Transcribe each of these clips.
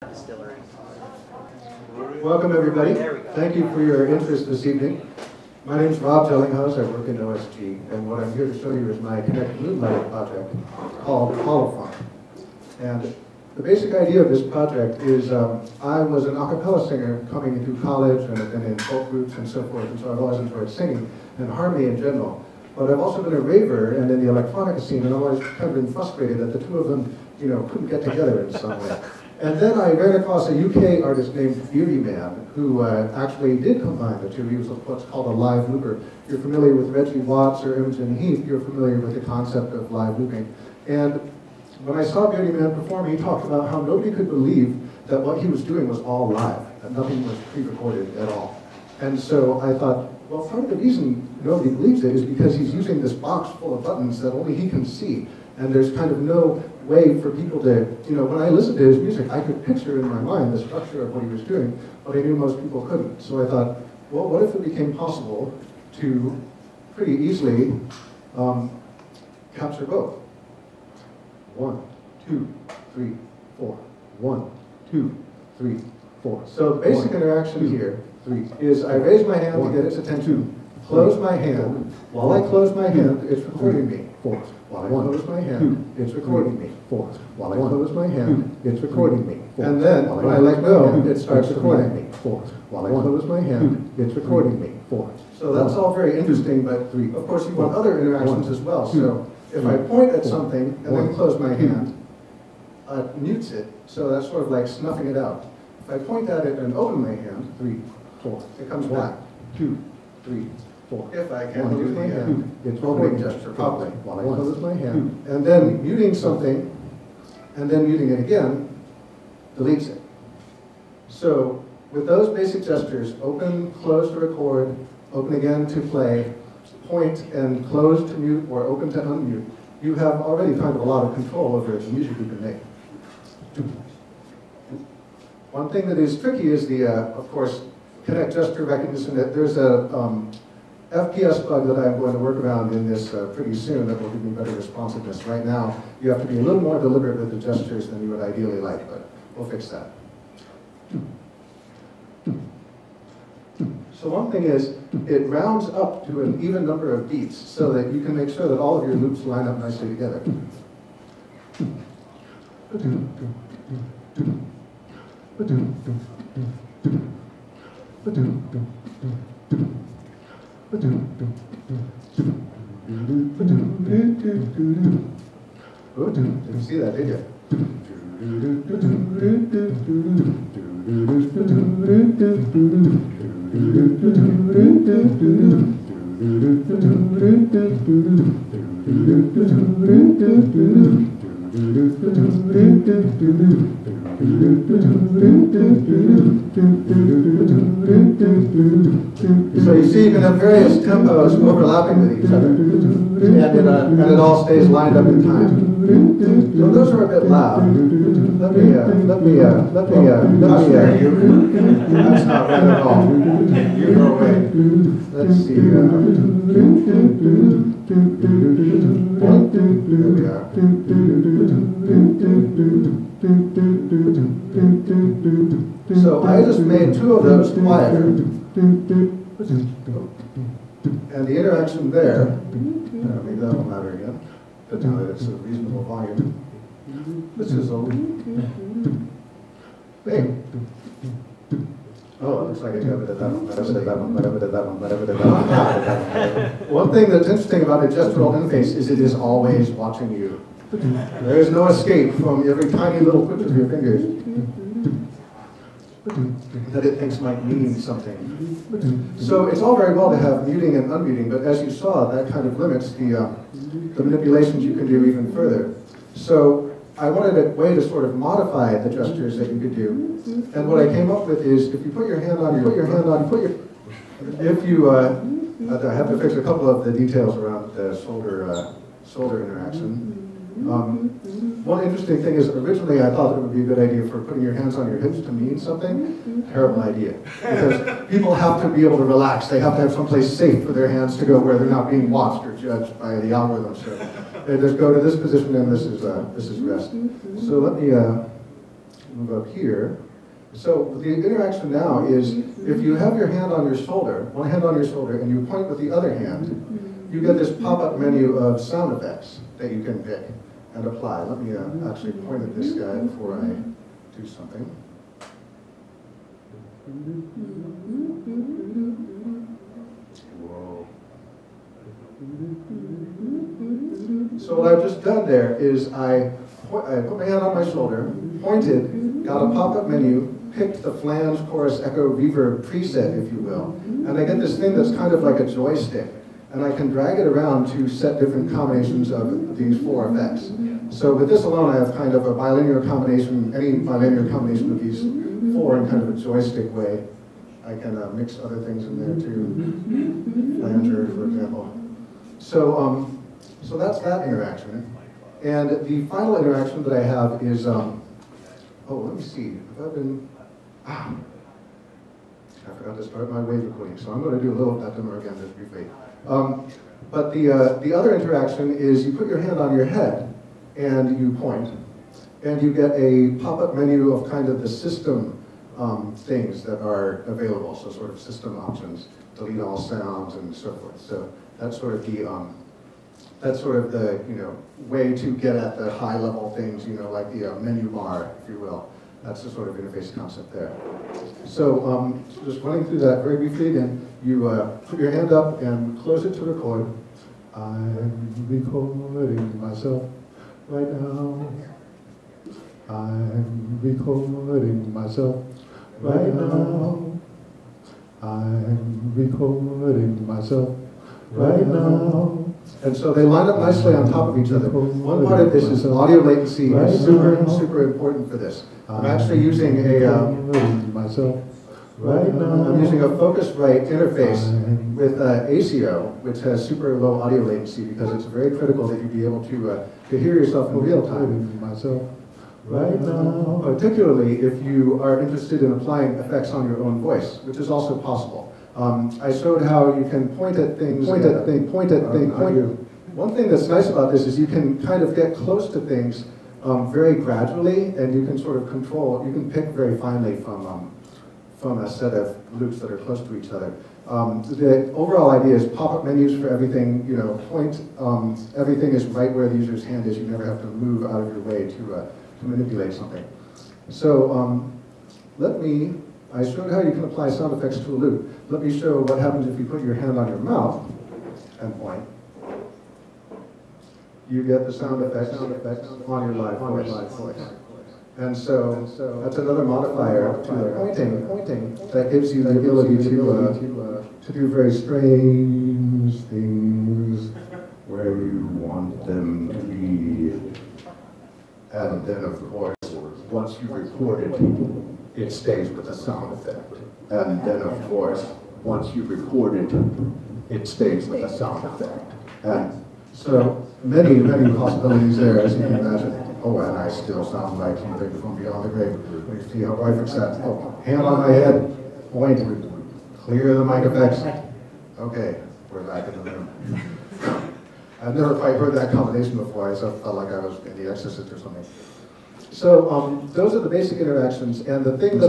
Distillery. Welcome, everybody. Thank you for your interest this evening. My name is Rob Jellinghaus. I work in OSG, and what I'm here to show you is my Kinect Moonlight project called Holofunk. And the basic idea of this project is I was an a cappella singer coming through college and have been in folk groups and so forth, and so I've always enjoyed singing and harmony in general. But I've also been a raver and in the electronica scene, and I've always kind of been frustrated that the two of them, couldn't get together in some way. And then I ran across a UK artist named Beauty Man, who actually did combine the two. He was what's called a live looper. If you're familiar with Reggie Watts or Imogen Heap, you're familiar with the concept of live looping. And when I saw Beauty Man perform, he talked about how nobody could believe that what he was doing was all live, that nothing was pre-recorded at all. And so I thought, well, part of the reason nobody believes it is because he's using this box full of buttons that only he can see. And there's kind of no way for people to, when I listened to his music, I could picture in my mind the structure of what he was doing, but I knew most people couldn't. So I thought, well, what if it became possible to pretty easily capture both? 1, 2, 3, 4. 1, 2, 3, 4. So the basic interaction here is I raise my hand to get its attention, close my hand. While I close my hand, it's recording me. 4. While I close my hand, it's recording me. 4. While I close my hand, it's recording me. And then, when I let go, it starts recording me. 4. While I close my hand, it's recording me. 4. So that's all very interesting, but of course you want other interactions as well. So if I point at something and then close my hand, it mutes it. So that's sort of like snuffing it out. If I point at it and open my hand, 3, 4, it comes back. 2, 3, 4. If I can do the opening gesture properly. While I close my hand, and then muting something, and then muting it again, deletes it. So with those basic gestures, open, close to record, open again to play, point and close to mute, or open to unmute, you have already kind of a lot of control over the music you can make. One thing that is tricky is the, of course, Kinect gesture recognition. There's a FPS bug that I'm going to work around in this pretty soon that will give me better responsiveness. Right now, you have to be a little more deliberate with the gestures than you would ideally like, but we'll fix that. So one thing is, it rounds up to an even number of beats so that you can make sure that all of your loops line up nicely together. Didn't see that, did you? So you see you can have various tempos overlapping with each other, and it all stays lined up in time. So those are a bit loud. Let me that's not right at all. You go away. Let's see. There we are. So I just made 2 of those quieter. And the interaction there, maybe that will matter again, but now that it's a reasonable volume. This is a big. Oh, it looks like I never did that one, but I never did that one, but I never did that one, but I never did that one. One thing that's interesting about a gestural interface is it is always watching you. There is no escape from every tiny little twitch of your fingers that it thinks might mean something. So it's all very well to have muting and unmuting, but as you saw, that kind of limits the manipulations you can do even further. So I wanted a way to sort of modify the gestures that you could do. And what I came up with is, if you put your hand on I have to fix a couple of the details around the shoulder interaction. One interesting thing is, originally I thought it would be a good idea for putting your hands on your hips to mean something. Terrible idea. Because people have to be able to relax. They have to have someplace safe for their hands to go where they're not being watched or judged by the algorithm. So they just go to this position and this is rest. So let me move up here. So the interaction now is, if you have your hand on your shoulder, one hand on your shoulder, and you point with the other hand, you get this pop-up menu of sound effects that you can pick and apply. Let me actually point at this guy before I do something. Whoa. So what I've just done there is I put my hand on my shoulder, pointed, got a pop-up menu, picked the flange, chorus, echo, reverb preset, if you will, and I get this thing that's kind of like a joystick, and I can drag it around to set different combinations of these 4 effects. So with this alone, I have kind of a bilinear combination, any bilinear combination of these 4 in kind of a joystick way. I can mix other things in there too, flanger, for example. So, so that's that interaction. And the final interaction that I have is, oh, let me see, have I been, I forgot to start my wave recording, so I'm going to do a little of that demo again just briefly. But the other interaction is you put your hand on your head and you point, and you get a pop-up menu of kind of the system things that are available, so sort of system options, delete all sounds and so forth. So that's sort of the way to get at the high-level things, like the menu bar, if you will. That's the sort of interface concept there. So just running through that very briefly again, you put your hand up and close it to record. I'm recording myself right now. I'm recording myself right now. I'm recording myself right now. And so they line up nicely on top of each other. One part of this is audio latency is super important for this. I'm actually using I'm using a Focusrite interface with ASIO, which has super low audio latency because it's very critical that you be able to hear yourself in real time. Right now, particularly if you are interested in applying effects on your own voice, which is also possible. I showed how you can point at things. One thing that's nice about this is you can kind of get close to things very gradually, and you can sort of control. You can pick very finely from a set of loops that are close to each other. The overall idea is pop-up menus for everything. Point. Everything is right where the user's hand is. You never have to move out of your way to manipulate something. So I showed how you can apply sound effects to a loop. Let me show what happens if you put your hand on your mouth and point. You get the sound effects on your live voice. And so that's another modifier to the pointing that gives you the ability to do very strange things where you want them to be. And then, of course, once you record it, it stays with the sound effect. And then, of course, once you record it, it stays with the sound effect. And so many possibilities there, as you can imagine. Oh, and I still sound like something from beyond the grave. You see how I fix that? Oh, hand on my head, point, clear the mic effects. Okay, we're back in the room. I've never quite heard that combination before. I felt like I was in The Exorcist or something. So those are the basic interactions, and the things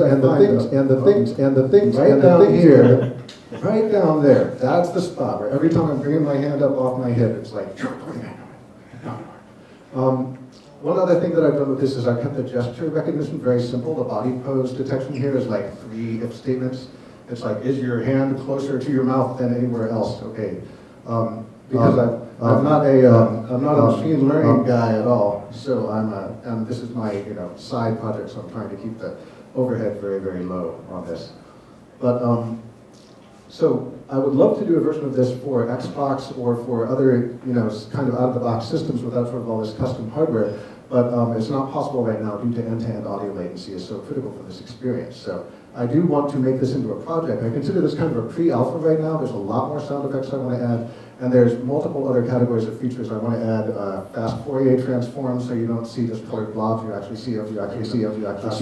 right down here, right down there. That's the spot where every time I'm bringing my hand up off my hip, it's like. One other thing that I've done with this is I've kept the gesture recognition very simple. The body pose detection here is like 3 if statements. It's like, is your hand closer to your mouth than anywhere else? Okay. Because I'm not a machine learning guy at all. So and this is my side project, so I'm trying to keep the overhead very, very low on this. But so I would love to do a version of this for Xbox or for other kind of out-of-the-box systems without sort of all this custom hardware. But it's not possible right now due to end-to-end audio latency is so critical for this experience. So I do want to make this into a project. I consider this kind of a pre-alpha right now. There's a lot more sound effects I want to add. And there's multiple other categories of features. I want to add fast Fourier transforms, so you don't see just colored blobs. You actually see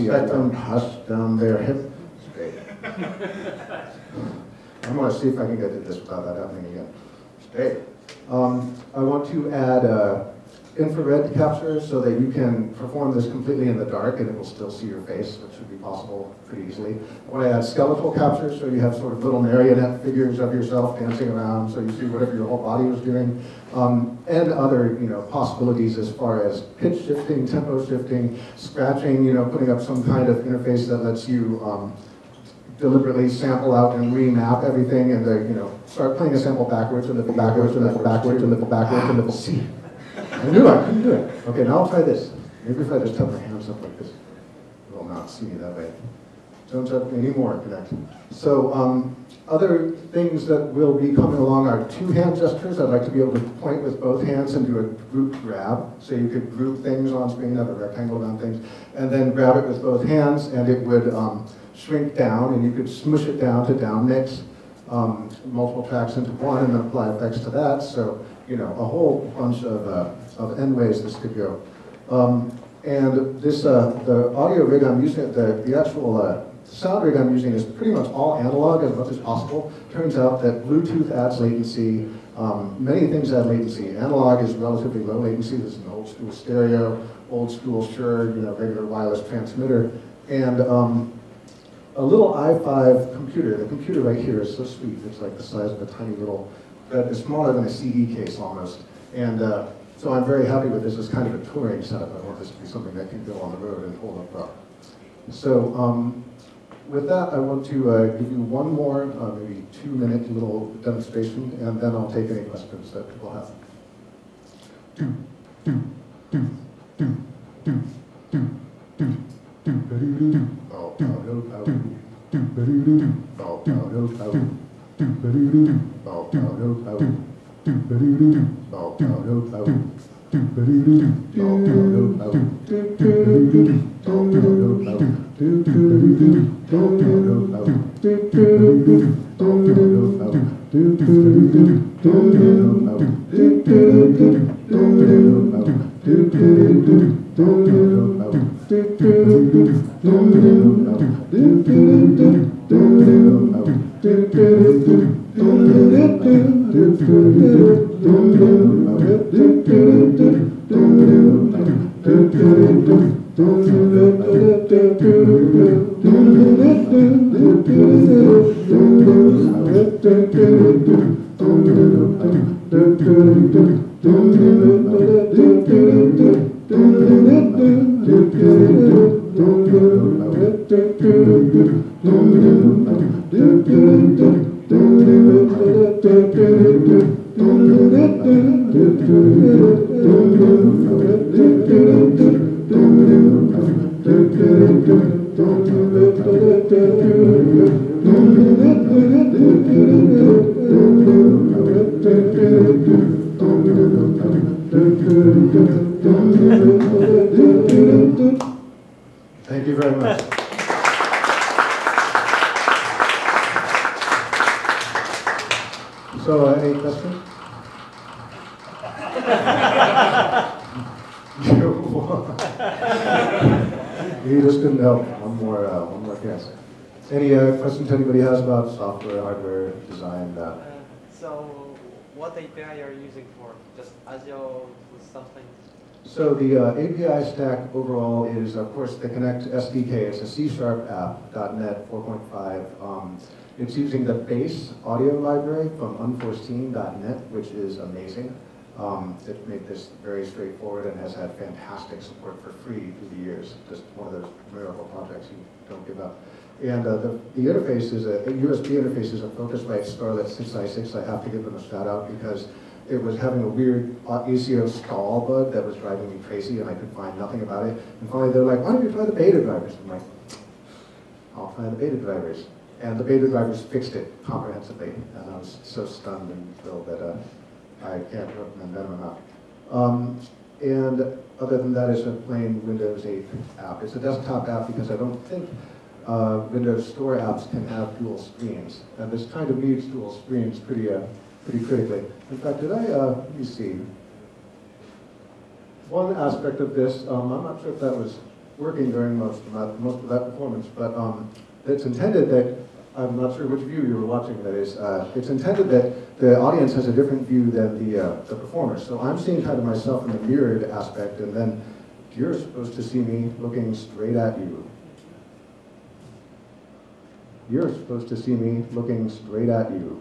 spectrum, hush down there, hip. Straight. I'm going to see if I can get to this without that happening again. Straight. I want to add infrared capture so that you can perform this completely in the dark and it will still see your face, which should be possible pretty easily. I want to add skeletal capture so you have sort of little marionette figures of yourself dancing around so you see whatever your whole body was doing. And other possibilities as far as pitch shifting, tempo shifting, scratching, putting up some kind of interface that lets you deliberately sample out and remap everything and start playing a sample backwards and then backwards and then backwards and then backwards and then see. I knew I couldn't do it. Okay, now I'll try this. Maybe if I just have my hands up like this, it will not see me that way. Don't touch me anymore, Kinect. So other things that will be coming along are two-hand gestures. I'd like to be able to point with both hands and do a group grab. So you could group things on screen, have a rectangle around things, and then grab it with both hands, and it would shrink down, and you could smush it down to down mix multiple tracks into one and then apply effects to that. So, a whole bunch of end ways this could go. And this, the audio rig I'm using, the actual sound rig I'm using is pretty much all analog as much as possible. Turns out that Bluetooth adds latency. Many things add latency. Analog is relatively low latency. This is an old school stereo, old school Shure, regular wireless transmitter. And a little i5 computer. The computer right here is so sweet. It's like the size of a tiny little, it's smaller than a CD case almost. And so I'm very happy with this as kind of a touring setup. I want this to be something that can go on the road and hold up well. So with that, I want to give you one more, maybe 2-minute little demonstration, and then I'll take any questions that people have. Thank you very much. So, any questions? You just couldn't help. One more guess. Any questions anybody has about software, hardware, design? So, what API are you using for? Just Azure with something? So the API stack overall is, of course, the Kinect SDK. It's a C# app, .NET 4.5. It's using the base audio library from unforeseen.net, which is amazing. It made this very straightforward and has had fantastic support for free through the years. Just one of those miracle projects you don't give up. And the interface is a USB interface is a Focusrite Scarlett 6i6. I have to give them a shout out because it was having a weird ACO stall bug that was driving me crazy, and I could find nothing about it. And finally, they're like, "Why don't you try the beta drivers?" I'm like, "I'll try the beta drivers." And the beta drivers fixed it comprehensively, and I was so stunned and thrilled that I can't recommend them enough. And other than that, it's a plain Windows 8 app. It's a desktop app because I don't think Windows Store apps can have dual screens, and this kind of needs dual screens pretty critically. In fact, let me see. One aspect of this, I'm not sure if that was working during most of that performance, but it's intended that I'm not sure which view you were watching, that is. It's intended that the audience has a different view than the performer. So I'm seeing kind of myself in the mirrored aspect, and then you're supposed to see me looking straight at you. You're supposed to see me looking straight at you.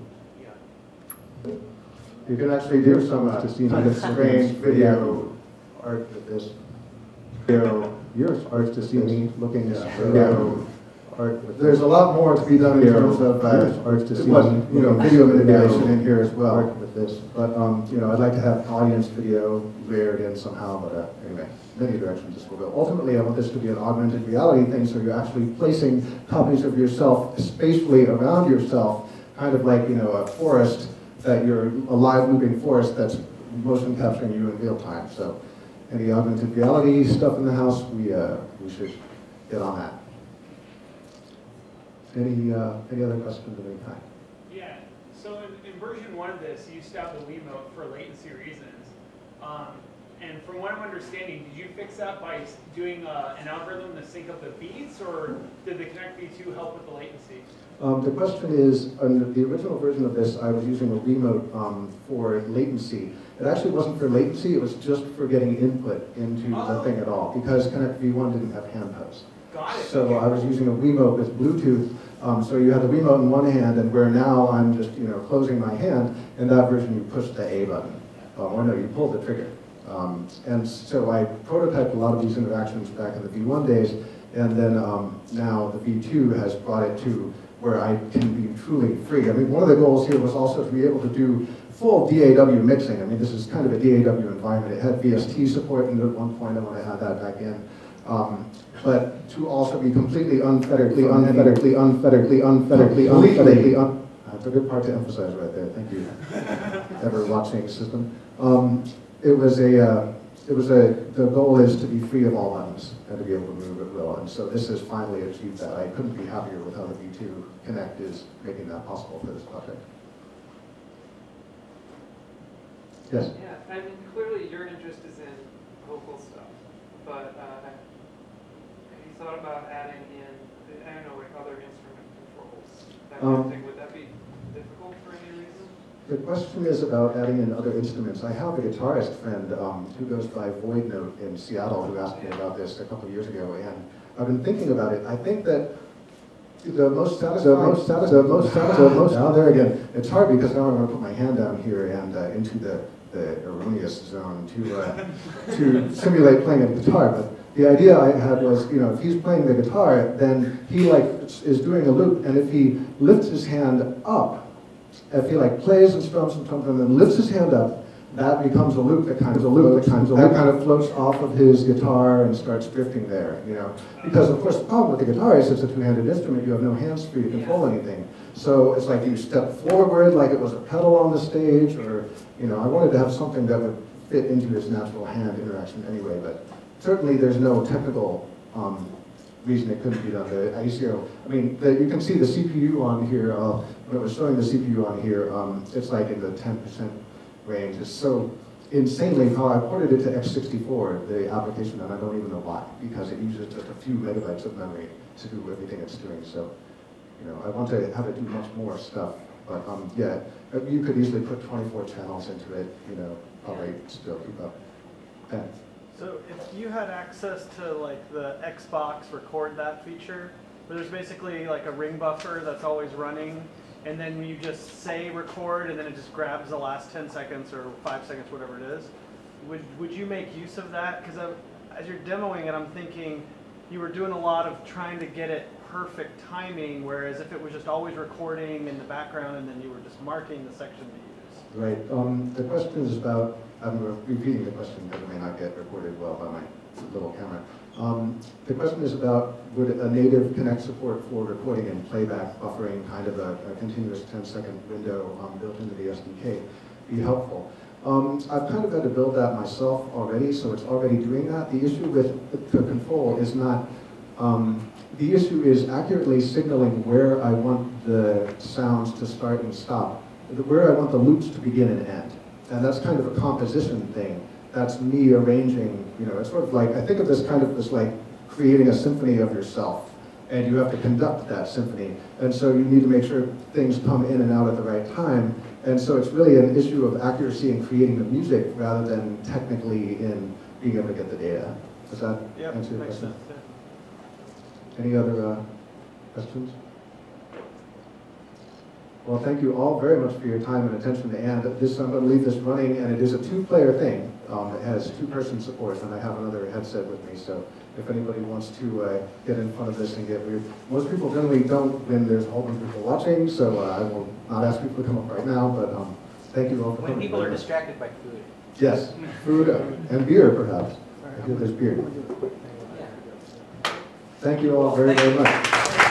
You can actually do some kind of strange video art with this. You're supposed to see me looking straight at you. There's a lot more to be done in terms of video manipulation in here as well with this. But I'd like to have audience video layered in somehow. But anyway, many directions this will go. Ultimately, I want this to be an augmented reality thing, so you're actually placing copies of yourself spatially around yourself, kind of like a forest that you're a live moving forest that's motion capturing you in real time. So, any augmented reality stuff in the house, we should get on that. Any other questions of any kind? Yeah, so in version 1 of this, you used to have the Wiimote for latency reasons. And from what I'm understanding, did you fix that by doing an algorithm to sync up the beats, or did the Kinect V2 help with the latency? The question is, in the original version of this, I was using a Wiimote for latency. It actually wasn't for latency, it was just for getting input into the thing at all, because Kinect V1 didn't have handhelds. Got it. So I was using a Wiimote with Bluetooth. So you had the Wiimote in one hand, and where now I'm just closing my hand. In that version, you push the A button, or no, you pull the trigger. And so I prototyped a lot of these interactions back in the V1 days, and then now the V2 has brought it to where I can be truly free. I mean, one of the goals here was also to be able to do full DAW mixing. I mean, this is kind of a DAW environment. It had VST support, and at one point I want to add that back in. But to also be completely unfettered. That's a good part to emphasize right there. Thank you. Ever watching system. The goal is to be free of all buttons and to be able to move at will. And so this has finally achieved that. I couldn't be happier with how the V2 Kinect is making that possible for this project. Yes? Yeah, I mean, clearly your interest is in vocal stuff, but have you thought about adding in, I don't know, like other instrument controls, that kind of thing? Would that be difficult for any reason? The question is about adding in other instruments. I have a guitarist friend who goes by Void Note in Seattle who asked me about this a couple of years ago, and I've been thinking about it. I think that the most satisfying, now there again, it's hard because now I'm going to put my hand down here and into the erroneous zone to simulate playing a guitar. But the idea I had was, if he's playing the guitar, then he is doing a loop, and if he lifts his hand up, if he plays and strums and then lifts his hand up, that becomes a loop that kind of floats off of his guitar and starts drifting there, Because of course the problem with the guitar is it's a two-handed instrument, you have no hands for you to control anything. So it's like you step forward like it was a pedal on the stage, or, I wanted to have something that would fit into his natural hand interaction anyway, but certainly there's no technical reason it couldn't be done. The ICO, you can see the CPU on here, when it was showing the CPU on here, it's like in the 10% range. It's so insanely how I ported it to x64, the application, and I don't even know why, because it uses just a few megabytes of memory to do everything it's doing. So, I want to have it do much more stuff. But yeah, you could easily put 24 channels into it, probably still keep up. And, so if you had access to the Xbox record that feature, where there's basically a ring buffer that's always running, and then you just say record, and then it just grabs the last 10 seconds or 5 seconds, whatever it is, would you make use of that? Because as you're demoing it, I'm thinking you were doing a lot of trying to get it perfect timing, whereas if it was just always recording in the background and then you were just marking the section to use. Right. The question is about, I'm repeating the question because it may not get recorded well by my little camera. The question is about, would a native Kinect support for recording and playback buffering, kind of a continuous 10-second window built into the SDK, be helpful? I've kind of had to build that myself already, so it's already doing that. The issue with the control is not, the issue is accurately signaling where I want the sounds to start and stop, where I want the loops to begin and end. And that's kind of a composition thing. That's me arranging, it's sort of like, I think of this kind of as creating a symphony of yourself. and you have to conduct that symphony. And so you need to make sure things come in and out at the right time. And so it's really an issue of accuracy in creating the music rather than technically in being able to get the data. Does that answer your question? Sense, yeah. Any other questions? Well, thank you all very much for your time and attention. And I'm going to leave this running, and it is a two-player thing. It has two-person support, and I have another headset with me. So if anybody wants to get in front of this and get weird, most people generally don't when there's a whole bunch of people watching. So I will not ask people to come up right now. But thank you all for coming. When people are distracted by food. Yes, food and beer, perhaps. I feel there's beer. Thank you all very, very much.